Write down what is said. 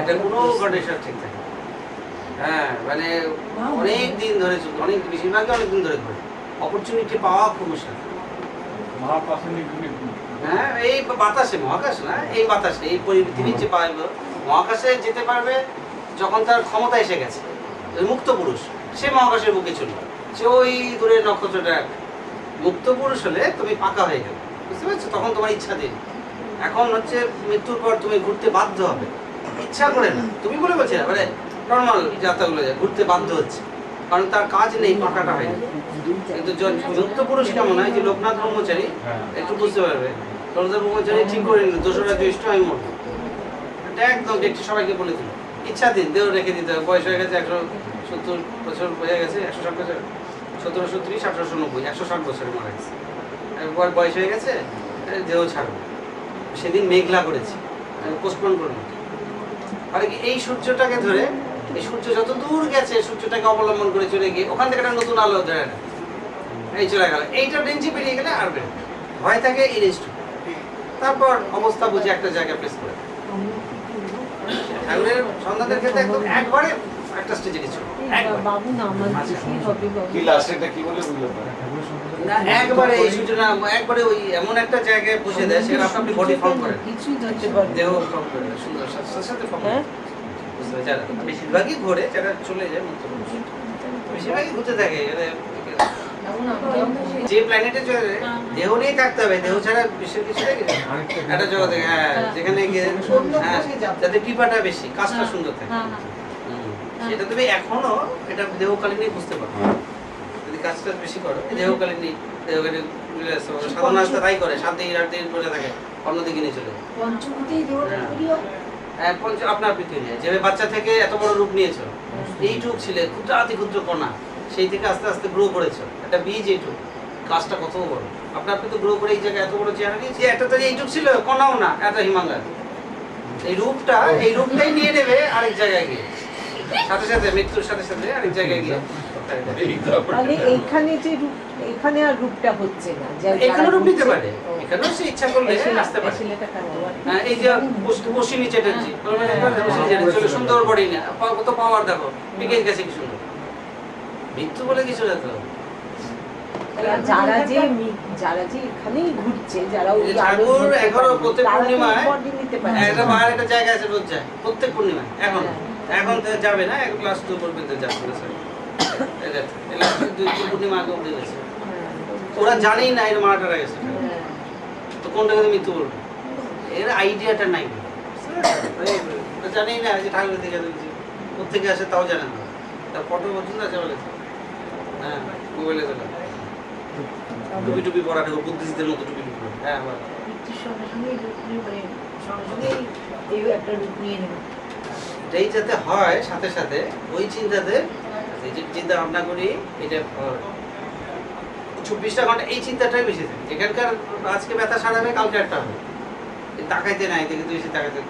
এটা কোনো কন্ডিশন ঠিক থাকে। হ্যাঁ মানে অনেক দিন ধরে চলবে, অনেক বেশিরভাগই অনেক দিন ধরে ঘুরে। অপরচুনিটি পাওয়া খুব মুশকিল। হ্যাঁ এই বাতাসে, মহাকাশ না, এই বাতাসে, এই পৃথিবীর যে মহাকাশে যেতে পারবে যখন তার ক্ষমতা এসে গেছে। মুক্ত পুরুষ সে মহাকাশের বুকে চলবে, সে ওই দূরের নক্ষত্রটা। মুক্ত পুরুষ হলে তুমি পাকা হয়ে গেলে, বুঝতে পারছো, তখন তোমার ইচ্ছা দিন। এখন হচ্ছে মৃত্যুর পর তুমি ঘুরতে বাধ্য হবে, ইচ্ছা করে না, তুমি বলে বলছি না, মানে নর্মাল যাত্রাগুলো যায় ঘুরতে বাধ্য হচ্ছে, কারণ তার কাজ নেই, পাকাটা হয়নি। কিন্তু মুক্ত পুরুষ কেমন হয়, যে লোকনাথ ব্রহ্মচারী একটু বুঝতে পারবে, লোকনাথ ব্রহ্মচারী ঠিক করে নিল 2রা জ্যৈষ্ঠ আমি মরবো, এটা একদম দেখছি সবাইকে বলে দিল, ইচ্ছা দিন, দেহ রেখে দিতে হবে। বয়স হয়ে গেছে 170 বছর হয়ে গেছে, 160 বছর, 1730 1890, 160 বছরে মারা গেছে। একবার বয়স হয়ে গেছে, দেহ ছাড়বে, সেদিন মেঘলা করেছে, পোস্টপোন করুন। আর কি এই সূর্যটাকে ধরে, এই সূর্য যত দূর গেছে সূর্যটাকে অবলম্বন করে চলে গিয়ে ওখান থেকে একটা নতুন আলো ধরে না, এই চলে গেল, এইটা রেঞ্জে বেরিয়ে গেলে আর বেরোবে, ভয় থাকে ইরেস্ট, তারপর অবস্থা বুঝে একটা জায়গায় প্লেস করে। ঠাকুরের সন্তানদের ক্ষেত্রে একদম একবারে একটা স্টেজে কিছু বাবু না আমার হবে বাবু কি লাস্ট এটা কি বলে বুঝলো না, একবারে এই সূচনা একবারে ওই এমন একটা জায়গায় বসে দেয়, সেখানে আপনি বডি ফর্ম করেন, কিছুই ধরতে পারবে দেহ ফর্ম করে সুন্দর সাথে সাথে ফর্ম হ্যাঁ বুঝতে যারা বেশিরভাগই ঘোরে, যারা চলে যায় মুক্ত পুরুষ বেশিরভাগই ঘুরতে থাকে। যে প্ল্যানেটে চলে যায় দেহ নিয়ে থাকতে হবে, দেহ ছাড়া বিশ্বের কিছু থাকে একটা জগতে, হ্যাঁ যেখানে গিয়ে হ্যাঁ যাতে টিপাটা বেশি, কাজটা সুন্দর থাকে, সেটা তুমি এখনো এটা দেহকালীনই বুঝতে পারো। যদি কাজটা বেশি করো দেহকালীনই, দেহকালীন সাধারণ রাস্তা তাই করে, 7 দিন 8 দিন বসে থাকে, অন্যদিকে নিয়ে চলে যায়। হ্যাঁ আপনার পৃথিবী যেভাবে বাচ্চা থেকে এত বড় রূপ নিয়েছো, এইটুক ছিলে ক্ষুদ্রাতি ক্ষুদ্র কণা, সেই থেকে আস্তে আস্তে গ্রো করেছো একটা বীজ, এইটুক গাছটা কত বড়, আপনার তো গ্রো করে এই জায়গায় এত বড় চেহারা নিয়েছে, একটা তো এইটুক ছিল, কণাও না, এত হিমালয়, এই রূপটাই নিয়ে নেবে আরেক জায়গায় গিয়ে, সাথে সাথে মৃত্যুর সাথে সাথে আরেক জায়গায় গিয়ে। তাহলে এইখানে যে রূপ, এখানে আর রূপটা হচ্ছে না, এখানে রূপ নিতে পারে, এখানেও সে ইচ্ছা করলে আসতে পারে। হ্যাঁ এই যে অশ্বিনী চ্যাটার্জি, চলে সুন্দর বডি না, কত পাওয়ার দেখো, বিকেশ গেছে কি সুন্দর, মৃত্যু বলে কিছু না তো। যারা যে এখানেই ঘুরছে, যারা ওই ঠাকুর 11 প্রত্যেক পূর্ণিমায় নিতে পারে, একটা বাইরে একটা জায়গা আছে, রোজ যায় প্রত্যেক পূর্ণিমায়। এখন তো যাবে না, ক্লাস 2 পর্যন্ত যাবে না, 2 পূর্ণিমা আগে অব্দি গেছে, ওরা জানেই না এর মারাটা গেছে, তো কোনটাকে মৃত্যু বলবে, এর আইডিয়াটা নাই, জানেই না যে ঠাকুরের দিকে কোথেকে আসে তাও জানে না, তার ফটো পর্যন্ত আছে বলে, হ্যাঁ মোবাইলে তোলা টুপি টুপি পরা ঠাকুর, বুদ্ধিস্টদের মতো টুপি টুপি, হ্যাঁ এটাই যাতে হয়, সাথে সাথে ওই চিন্তাতে যে চিন্তা ভাবনা করি, এটা 24টা ঘন্টা এই চিন্তাটাই বেশি থাকে, যেখানকার আজকে ব্যথা সারাবে কালকে একটা হবে, তাকাইতে নাই দেখে তুই তাকাইতে